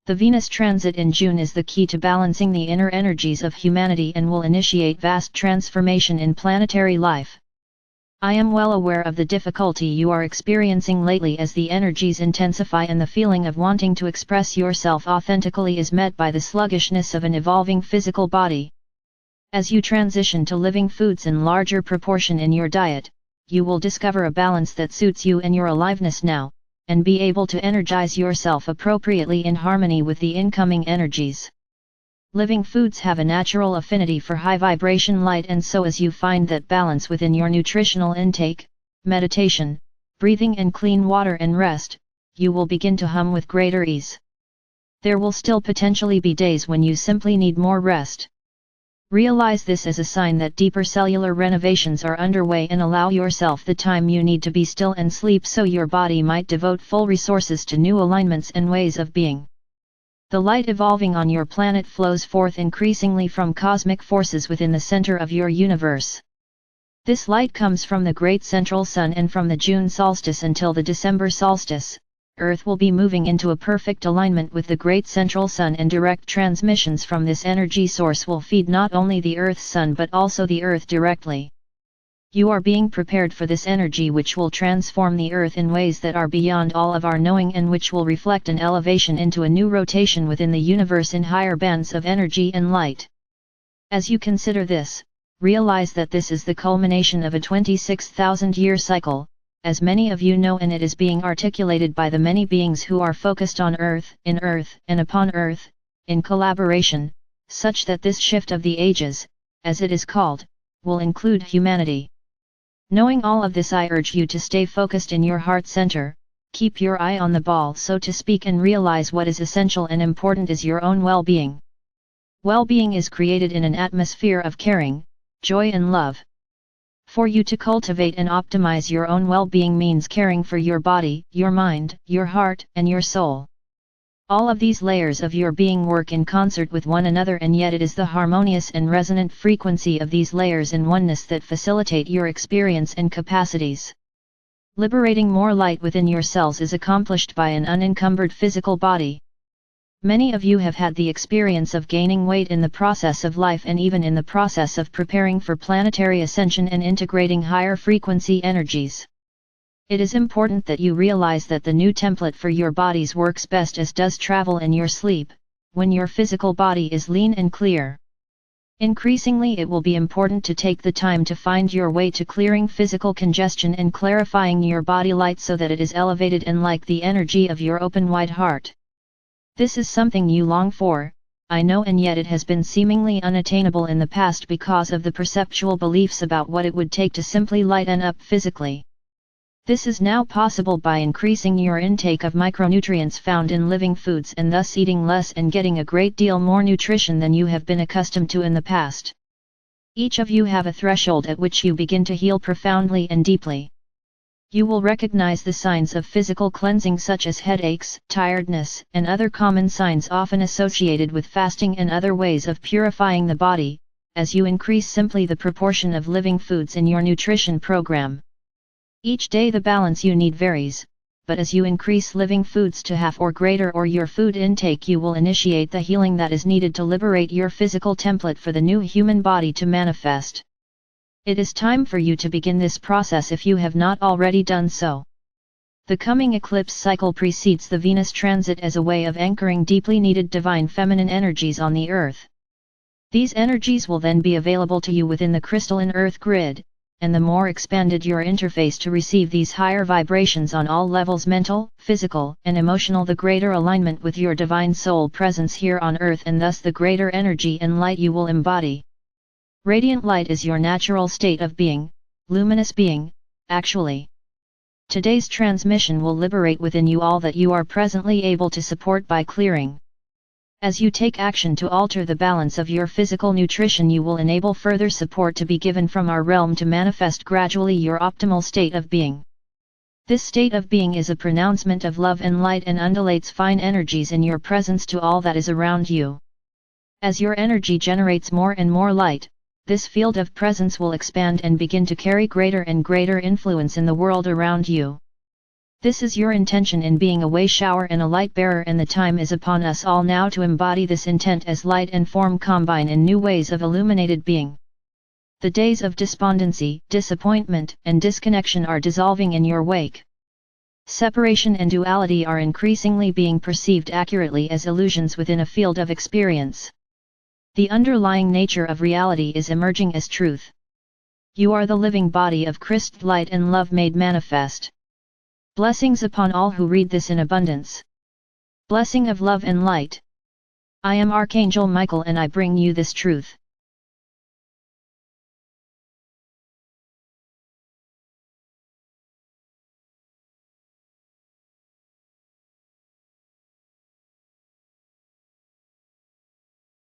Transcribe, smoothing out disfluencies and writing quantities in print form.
The Venus transit in June is the key to balancing the inner energies of humanity and will initiate vast transformation in planetary life. I am well aware of the difficulty you are experiencing lately as the energies intensify and the feeling of wanting to express yourself authentically is met by the sluggishness of an evolving physical body. As you transition to living foods in larger proportion in your diet, you will discover a balance that suits you and your aliveness now, and be able to energize yourself appropriately in harmony with the incoming energies. Living foods have a natural affinity for high vibration light, and so as you find that balance within your nutritional intake, meditation, breathing and clean water and rest, you will begin to hum with greater ease. There will still potentially be days when you simply need more rest. Realize this as a sign that deeper cellular renovations are underway, and allow yourself the time you need to be still and sleep so your body might devote full resources to new alignments and ways of being. The light evolving on your planet flows forth increasingly from cosmic forces within the center of your universe. This light comes from the great central sun, and from the June solstice until the December solstice, Earth will be moving into a perfect alignment with the great central sun, and direct transmissions from this energy source will feed not only the Earth's sun but also the Earth directly. You are being prepared for this energy, which will transform the Earth in ways that are beyond all of our knowing, and which will reflect an elevation into a new rotation within the universe in higher bands of energy and light. As you consider this, realize that this is the culmination of a 26,000-year cycle, as many of you know, and it is being articulated by the many beings who are focused on Earth, in Earth, and upon Earth, in collaboration, such that this shift of the ages, as it is called, will include humanity. Knowing all of this, I urge you to stay focused in your heart center, keep your eye on the ball, so to speak, and realize what is essential and important is your own well-being. Well-being is created in an atmosphere of caring, joy and love. For you to cultivate and optimize your own well-being means caring for your body, your mind, your heart, and your soul. All of these layers of your being work in concert with one another, and yet it is the harmonious and resonant frequency of these layers in oneness that facilitate your experience and capacities. Liberating more light within your cells is accomplished by an unencumbered physical body. Many of you have had the experience of gaining weight in the process of life, and even in the process of preparing for planetary ascension and integrating higher frequency energies. It is important that you realize that the new template for your bodies works best as does travel in your sleep, when your physical body is lean and clear. Increasingly, it will be important to take the time to find your way to clearing physical congestion and clarifying your body light so that it is elevated and like the energy of your open wide heart. This is something you long for, I know, and yet it has been seemingly unattainable in the past because of the perceptual beliefs about what it would take to simply lighten up physically. This is now possible by increasing your intake of micronutrients found in living foods, and thus eating less and getting a great deal more nutrition than you have been accustomed to in the past. Each of you have a threshold at which you begin to heal profoundly and deeply. You will recognize the signs of physical cleansing such as headaches, tiredness, and other common signs often associated with fasting and other ways of purifying the body, as you increase simply the proportion of living foods in your nutrition program. Each day the balance you need varies, but as you increase living foods to half or greater or your food intake, you will initiate the healing that is needed to liberate your physical template for the new human body to manifest. It is time for you to begin this process if you have not already done so. The coming eclipse cycle precedes the Venus transit as a way of anchoring deeply needed divine feminine energies on the Earth. These energies will then be available to you within the crystalline Earth grid, and the more expanded your interface to receive these higher vibrations on all levels, mental, physical, and emotional, the greater alignment with your divine soul presence here on Earth, and thus the greater energy and light you will embody. Radiant light is your natural state of being, luminous being, actually. Today's transmission will liberate within you all that you are presently able to support by clearing. As you take action to alter the balance of your physical nutrition, you will enable further support to be given from our realm to manifest gradually your optimal state of being. This state of being is a pronouncement of love and light and undulates fine energies in your presence to all that is around you. As your energy generates more and more light, this field of presence will expand and begin to carry greater and greater influence in the world around you. This is your intention in being a way shower and a light bearer, and the time is upon us all now to embody this intent as light and form combine in new ways of illuminated being. The days of despondency, disappointment, and disconnection are dissolving in your wake. Separation and duality are increasingly being perceived accurately as illusions within a field of experience. The underlying nature of reality is emerging as truth. You are the living body of Christ's light and love made manifest. Blessings upon all who read this in abundance. Blessing of love and light. I am Archangel Michael, and I bring you this truth.